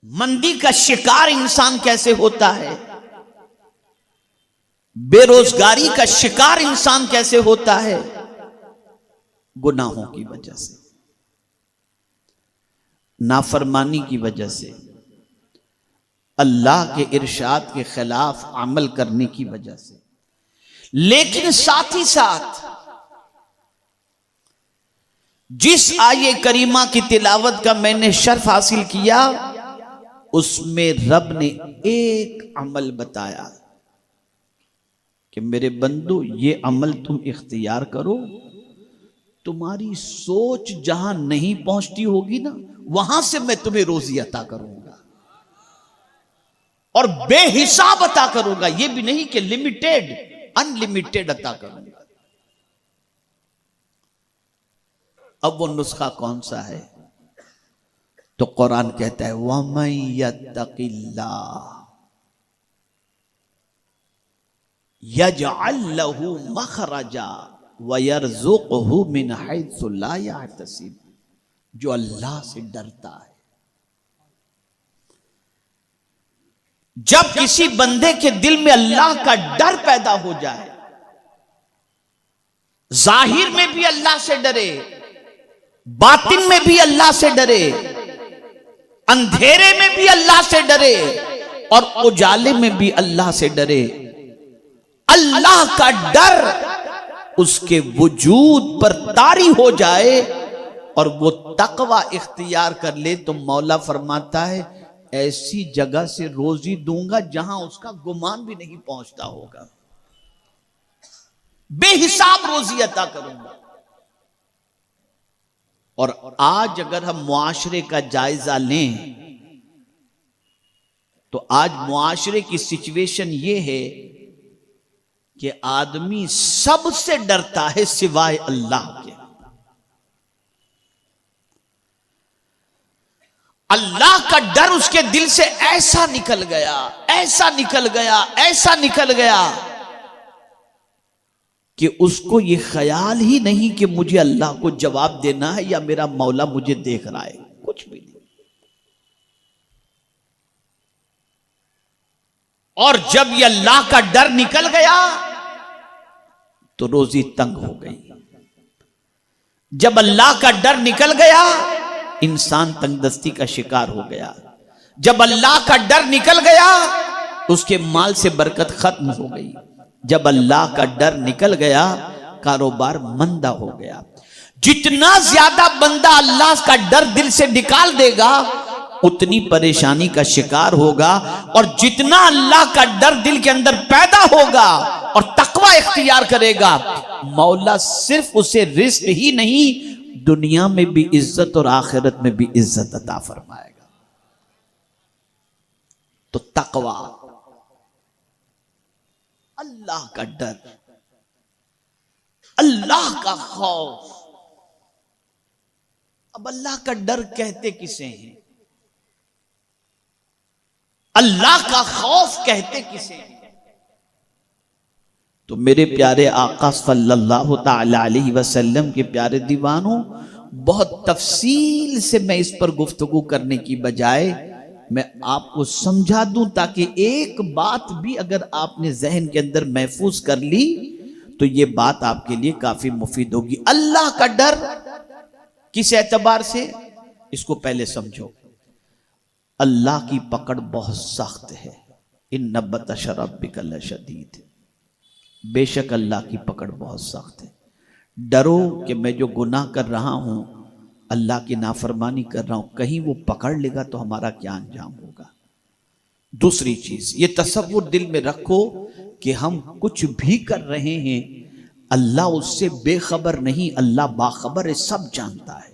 मंदी का शिकार इंसान कैसे होता है, बेरोजगारी का शिकार इंसान कैसे होता है, गुनाहों की वजह से, नाफरमानी की वजह से, अल्लाह के इरशाद के खिलाफ अमल करने की वजह से। लेकिन साथ ही साथ जिस आये करीमा की तिलावत का मैंने शर्फ हासिल किया, उसमें रब ने एक अमल बताया कि मेरे बंदो ये अमल तुम इख्तियार करो, तुम्हारी सोच जहां नहीं पहुंचती होगी ना, वहां से मैं तुम्हें रोजी अता करूंगा और बेहिसाब अता करूंगा। यह भी नहीं कि लिमिटेड, अनलिमिटेड अता करूंगा। अब वो नुस्खा कौन सा है? तो कुरान कहता है वमन यत्तकिल्लाह यजअल लहू मखरजा वयरज़ुक़हु मिन हैसु ला यहतसिब। जो अल्लाह से डरता है, जब किसी बंदे के दिल में अल्लाह का डर पैदा हो जाए, जाहिर में भी अल्लाह से डरे, बातिन में भी अल्लाह से डरे, अंधेरे में भी अल्लाह से डरे और उजाले में भी अल्लाह से डरे, अल्लाह का डर उसके वजूद पर तारी हो जाए और वो तकवा इख्तियार कर ले, तो मौला फरमाता है ऐसी जगह से रोजी दूंगा जहां उसका गुमान भी नहीं पहुंचता होगा, बेहिसाब रोजी अता करूंगा। और आज अगर हम मुआशरे का जायजा लें तो आज मुआशरे की सिचुएशन यह है कि आदमी सबसे डरता है सिवाय अल्लाह के। अल्लाह का डर उसके दिल से ऐसा निकल गया, ऐसा निकल गया, ऐसा निकल गया कि उसको ये ख्याल ही नहीं कि मुझे अल्लाह को जवाब देना है या मेरा मौला मुझे देख रहा है, कुछ भी नहीं। और जब ये अल्लाह का डर निकल गया तो रोजी तंग हो गई। जब अल्लाह का डर निकल गया इंसान तंगदस्ती का शिकार हो गया। जब अल्लाह का डर निकल गया उसके माल से बरकत खत्म हो गई। जब अल्लाह का डर निकल गया कारोबार मंदा हो गया। जितना ज्यादा बंदा अल्लाह का डर दिल से निकाल देगा उतनी परेशानी का शिकार होगा, और जितना अल्लाह का डर दिल के अंदर पैदा होगा और तकवा इख्तियार करेगा, मौला सिर्फ उसे रिस्क ही नहीं दुनिया में भी इज्जत और आखिरत में भी इज्जत अता फरमाएगा। तो तकवा, अल्लाह का डर, अल्लाह का खौफ। अब अल्लाह का डर कहते किसे हैं, अल्लाह का खौफ कहते किसे हैं? तो मेरे प्यारे आका सल्लल्लाहु तआला अलैहि वसल्लम के प्यारे दीवानों, बहुत तफसील से मैं इस पर गुफ्तगू करने की बजाय मैं आपको समझा दूं, ताकि एक बात भी अगर आपने जहन के अंदर महफूज कर ली तो ये बात आपके लिए काफी मुफीद होगी। अल्लाह का डर किस एतबार से, इसको पहले समझो। अल्लाह की पकड़ बहुत सख्त है। इन्ना बतश रब्बिका लशदीद, बेशक अल्लाह की पकड़ बहुत सख्त है। डरो कि मैं जो गुनाह कर रहा हूं, अल्लाह की नाफरमानी कर रहा हूं, कहीं वो पकड़ लेगा तो हमारा क्या अंजाम होगा। दूसरी चीज, ये तसव्वुर दिल में रखो कि हम कुछ भी कर रहे हैं, अल्लाह उससे बेखबर नहीं, अल्लाह बाखबर है, सब जानता है।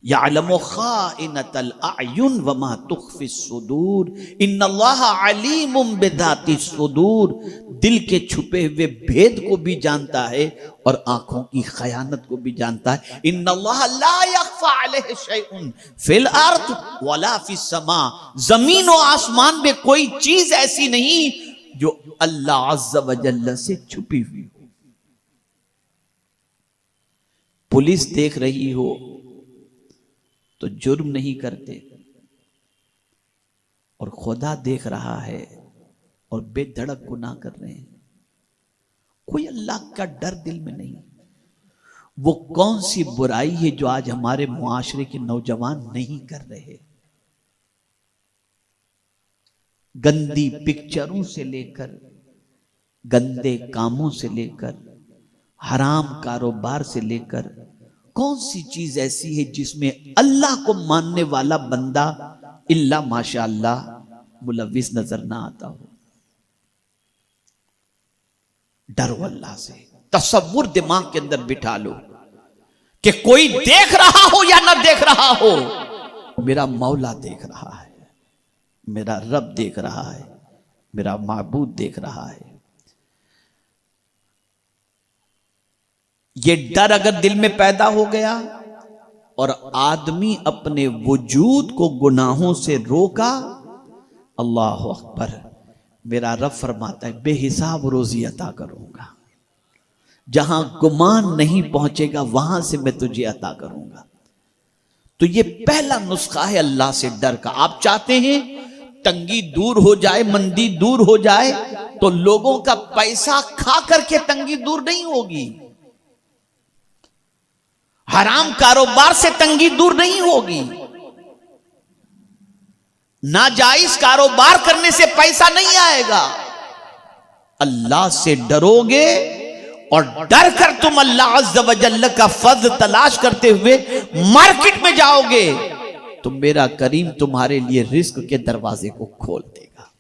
यअलमु खाइनतल अयुन वमा तुख्फिस सुदूर इन्नल्लाह अलीमुम बिदातिस सुदूर। दिल के छुपे हुए भेद को भी जानता है और आंखों की खयानत को भी जानता है। इन्नल्लाह ला यख्फा अलैहि शैउन फिल अर्द वला फिस समा। जमीन और आसमान में कोई चीज ऐसी नहीं जो अल्लाह अज़्ज़ व जल्ल से छुपी हुई हो। पुलिस देख रही हो तो जुर्म नहीं करते, और खुदा देख रहा है और बेधड़क गुनाह कर रहे हैं। कोई अल्लाह का डर दिल में नहीं। वो कौन सी बुराई है जो आज हमारे मुआशरे के नौजवान नहीं कर रहे? गंदी पिक्चरों से लेकर, गंदे कामों से लेकर, हराम कारोबार से लेकर, कौन सी चीज ऐसी है जिसमें अल्लाह को मानने वाला बंदा इल्ला माशाअल्लाह मुलव्विस नजर ना आता हो? डरो अल्लाह से। तसव्वुर दिमाग के अंदर बिठा लो कि कोई देख रहा हो या ना देख रहा हो, मेरा मौला देख रहा है, मेरा रब देख रहा है, मेरा माबूद देख रहा है। ये डर अगर दिल में पैदा हो गया और आदमी अपने वजूद को गुनाहों से रोका, अल्लाह अकबर, मेरा रब फरमाता है बेहिसाब रोजी अता करूंगा। जहां गुमान नहीं पहुंचेगा वहां से मैं तुझे अता करूंगा। तो ये पहला नुस्खा है अल्लाह से डर का। आप चाहते हैं तंगी दूर हो जाए, मंदी दूर हो जाए, तो लोगों का पैसा खा करके तंगी दूर नहीं होगी, हराम कारोबार से तंगी दूर नहीं होगी, नाजायज कारोबार करने से पैसा नहीं आएगा। अल्लाह से डरोगे और डर कर तुम अल्लाह अज़्ज़ व जल्ल का फज़्ल तलाश करते हुए मार्केट में जाओगे तो मेरा करीम तुम्हारे लिए रिस्क के दरवाजे को खोल देगा,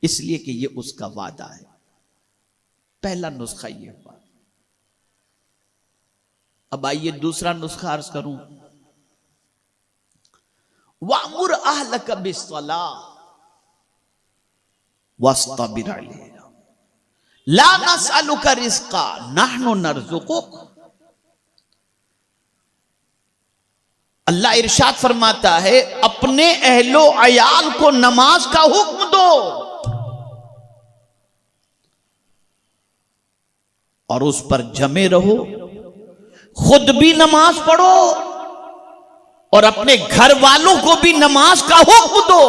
इसलिए कि ये उसका वादा है। पहला नुस्खा ये हुआ। अब आइए दूसरा नुस्खा अर्ज करूं। वामुर अहलक बिस्सलाह वस्ताबिर अलैहा ला नसअलुका रिज़्क़ा नहनु नरज़ुकुक। अल्लाह इरशाद फरमाता है अपने अहलो अयाल को नमाज का हुक्म दो और उस पर जमे रहो, खुद भी नमाज पढ़ो और अपने घर वालों को भी नमाज का हुक्म दो।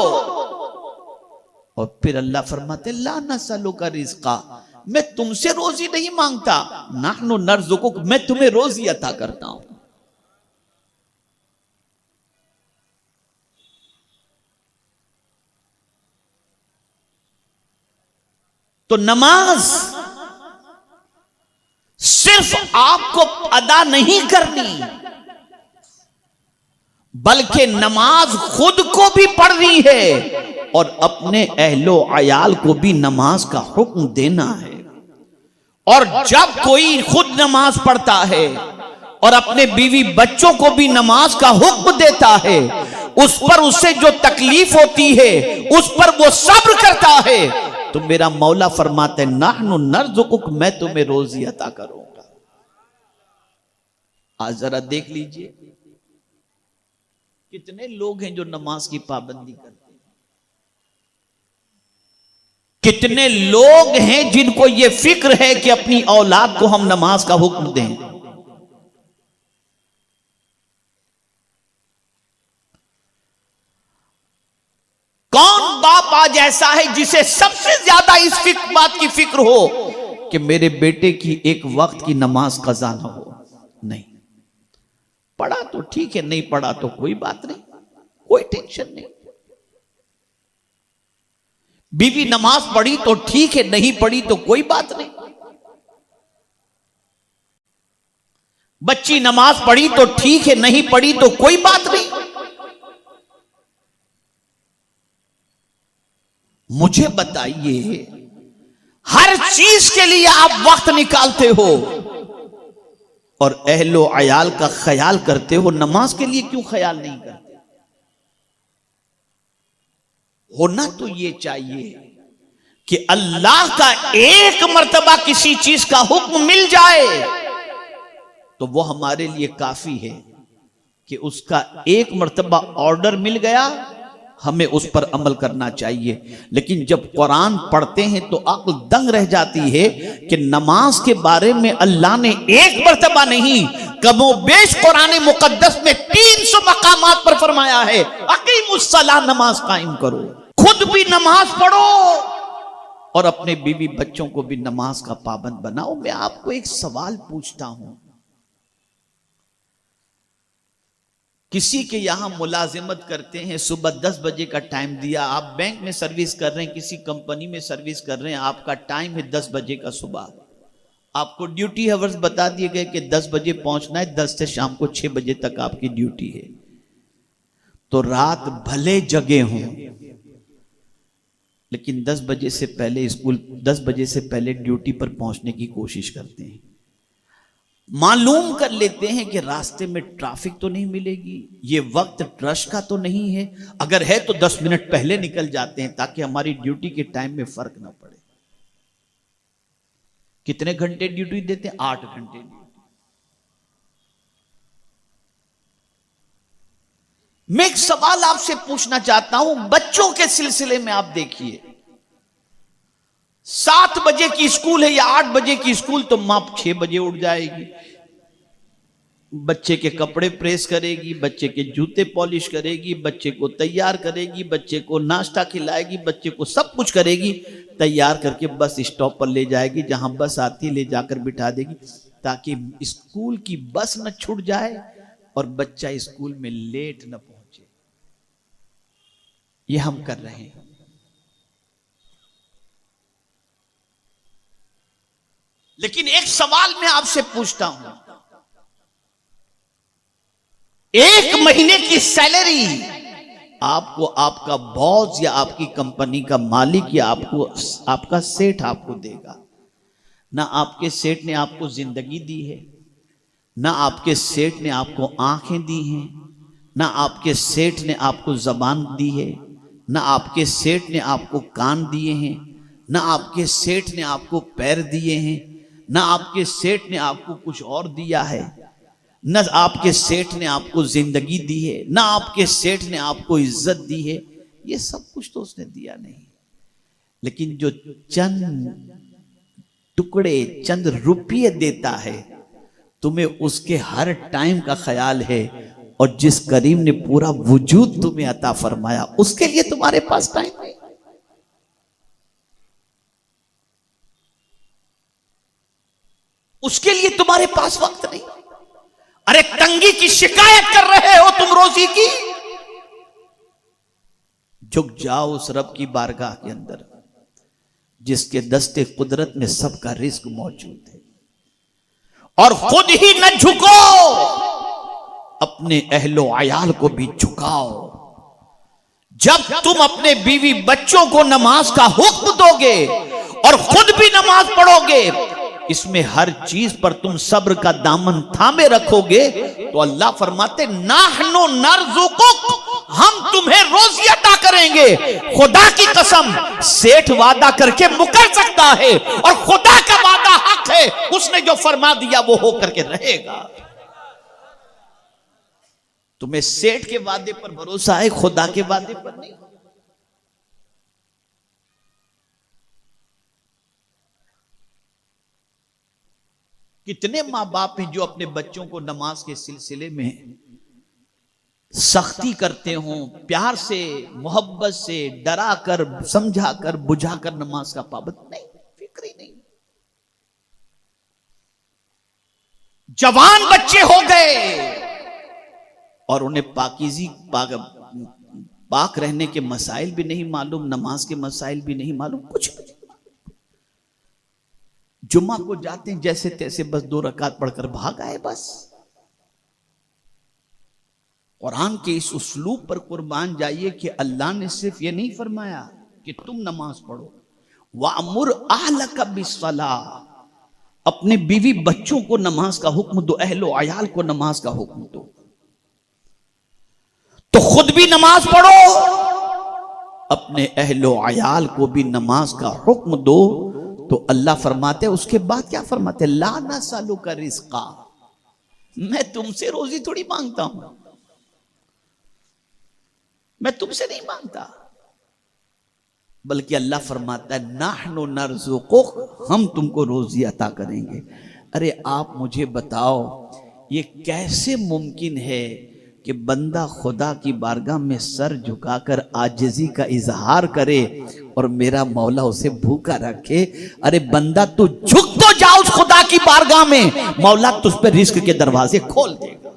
और फिर अल्लाह फरमाते ला नसअलुका रिज़्क़ा, मैं तुमसे रोजी नहीं मांगता, नहनु नरज़ुकुक, मैं तुम्हें रोजी अता करता हूं। तो नमाज सिर्फ आपको अदा नहीं करनी, बल्कि नमाज खुद को भी पढ़नी है और अपने अहलो अयाल को भी नमाज का हुक्म देना है। और जब कोई खुद नमाज पढ़ता है और अपने बीवी बच्चों को भी नमाज का हुक्म देता है, उस पर उससे जो तकलीफ होती है उस पर वो सब्र करता है, तो मेरा मौला फरमाते नहनु नरज़ुकुक, मैं तुम्हें रोजी अता करूंगा। आज जरा देख लीजिए कितने लोग हैं जो नमाज की पाबंदी करते हैं, कितने लोग हैं जिनको ये फिक्र है कि अपनी औलाद को हम नमाज का हुक्म दें। कौन बाप आज ऐसा है जिसे सबसे ज्यादा इस बात की फिक्र हो कि मेरे बेटे की एक वक्त की नमाज कज़ा ना हो? नहीं, पढ़ा तो ठीक है, नहीं पढ़ा तो कोई बात नहीं, कोई टेंशन नहीं। बीवी नमाज पढ़ी तो ठीक है, नहीं पढ़ी तो कोई बात नहीं। बच्ची नमाज पढ़ी तो ठीक है, नहीं पढ़ी तो कोई बात नहीं। मुझे बताइए, हर चीज के लिए आप वक्त निकालते हो और अहलो अयाल का ख्याल करते हो, नमाज के लिए क्यों ख्याल नहीं करते? होना तो ये चाहिए कि अल्लाह का एक मर्तबा किसी चीज का हुक्म मिल जाए तो वो हमारे लिए काफी है कि उसका एक मर्तबा ऑर्डर मिल गया, हमें उस पर अमल करना चाहिए। लेकिन जब कुरान पढ़ते हैं तो अक्ल दंग रह जाती है कि नमाज के बारे में अल्लाह ने एक मर्तबा नहीं, कमोबेश कुरान मुकद्दस में 300 मकामात पर फरमाया है अकीमुस्सलाह, नमाज कायम करो। खुद भी नमाज पढ़ो और अपने बीवी बच्चों को भी नमाज का पाबंद बनाओ। मैं आपको एक सवाल पूछता हूं, किसी के यहां मुलाजिमत करते हैं, सुबह 10 बजे का टाइम दिया, आप बैंक में सर्विस कर रहे हैं, किसी कंपनी में सर्विस कर रहे हैं, आपका टाइम है 10 बजे का सुबह, आपको ड्यूटी आवर्स बता दिए गए कि 10 बजे पहुंचना है, 10 से शाम को 6 बजे तक आपकी ड्यूटी है। तो रात भले जगे हों लेकिन 10 बजे से पहले 10 बजे से पहले ड्यूटी पर पहुंचने की कोशिश करते हैं। मालूम कर लेते हैं कि रास्ते में ट्रैफिक तो नहीं मिलेगी, ये वक्त रश का तो नहीं है, अगर है तो 10 मिनट पहले निकल जाते हैं ताकि हमारी ड्यूटी के टाइम में फर्क ना पड़े। कितने घंटे ड्यूटी देते हैं? 8 घंटे। मैं एक सवाल आपसे पूछना चाहता हूं, बच्चों के सिलसिले में आप देखिए, 7 बजे की स्कूल है या 8 बजे की स्कूल, तो मां 6 बजे उठ जाएगी, बच्चे के कपड़े प्रेस करेगी, बच्चे के जूते पॉलिश करेगी, बच्चे को तैयार करेगी, बच्चे को नाश्ता खिलाएगी, बच्चे को सब कुछ करेगी, तैयार करके बस स्टॉप पर ले जाएगी, जहां बस आती ले जाकर बिठा देगी ताकि स्कूल की बस न छूट जाए और बच्चा स्कूल में लेट न पहुंचे। ये हम कर रहे हैं। लेकिन एक सवाल मैं आपसे पूछता हूं, एक महीने की सैलरी आपको आपका बॉस या आपकी कंपनी का मालिक या आपका सेठ आपको देगा। ना आपके सेठ ने आपको जिंदगी दी है, ना आपके सेठ ने आपको आंखें दी हैं, ना आपके सेठ ने आपको जबान दी है, ना आपके सेठ ने आपको कान दिए हैं, ना आपके सेठ ने आपको पैर दिए हैं, ना आपके सेठ ने आपको कुछ और दिया है, न आपके सेठ ने आपको जिंदगी दी है, ना आपके सेठ ने आपको इज्जत दी है। ये सब कुछ तो उसने दिया नहीं, लेकिन जो चंद टुकड़े, चंद रुपये देता है, तुम्हें उसके हर टाइम का ख्याल है, और जिस करीम ने पूरा वजूद तुम्हें अता फरमाया उसके लिए तुम्हारे पास टाइम नहीं। उसके लिए तुम्हारे पास वक्त नहीं। अरे तंगी की शिकायत कर रहे हो तुम रोजी की, झुक जाओ उस रब की बारगाह के अंदर जिसके दस्ते कुदरत में सबका रिस्क मौजूद है, और खुद ही न झुको, अपने अहलो अयाल को भी झुकाओ। जब तुम अपने बीवी बच्चों को नमाज का हुक्म दोगे और खुद भी नमाज पढ़ोगे, इसमें हर चीज पर तुम सब्र का दामन थामे रखोगे, तो अल्लाह फरमाते नाहनु नर्जुकुक, हम तुम्हें रोजी अता करेंगे। खुदा की कसम, सेठ वादा करके मुकर सकता है और खुदा का वादा हक है, उसने जो फरमा दिया वो हो करके रहेगा। तुम्हें सेठ के वादे पर भरोसा है, खुदा के वादे पर नहीं। कितने मां बाप हैं जो अपने बच्चों को नमाज के सिलसिले में सख्ती करते हों, प्यार से, मोहब्बत से, डरा कर, समझा कर, बुझा कर नमाज का पाबंद नहीं, फिक्र ही नहीं। जवान बच्चे हो गए और उन्हें पाक रहने के मसाइल भी नहीं मालूम, नमाज के मसाइल भी नहीं मालूम, कुछ नहीं। जुम्मा को जाते हैं जैसे तैसे, बस 2 रकात पढ़कर भाग आए बस। कुरान के इस उसलूब पर कुर्बान जाइए कि अल्लाह ने सिर्फ ये नहीं फरमाया कि तुम नमाज पढ़ो, वामुर अहलक बिस्सलाह, अपने बीवी बच्चों को नमाज का हुक्म दो, अहलो अयाल को नमाज का हुक्म दो। तो खुद भी नमाज पढ़ो, अपने अहलो अयाल को भी नमाज का हुक्म दो। तो अल्लाह फरमाते, उसके बाद क्या फरमाते, ला नसअलुका रिज़्क़ा, मैं तुमसे रोजी थोड़ी मांगता हूं, मैं तुमसे नहीं मांगता, बल्कि अल्लाह फरमाता है नाहनु नर्ज़ुकुक, हम तुमको रोजी अता करेंगे। अरे आप मुझे बताओ, ये कैसे मुमकिन है कि कि बंदा खुदा की बारगाह में सर झुकाकर आजिज़ी का इजहार करे और मेरा मौला उसे भूखा रखे। अरे बंदा तू झुक तो जा उस खुदा की बारगाह में, मौला तुझ पे रिस्क के दरवाजे खोल देगा।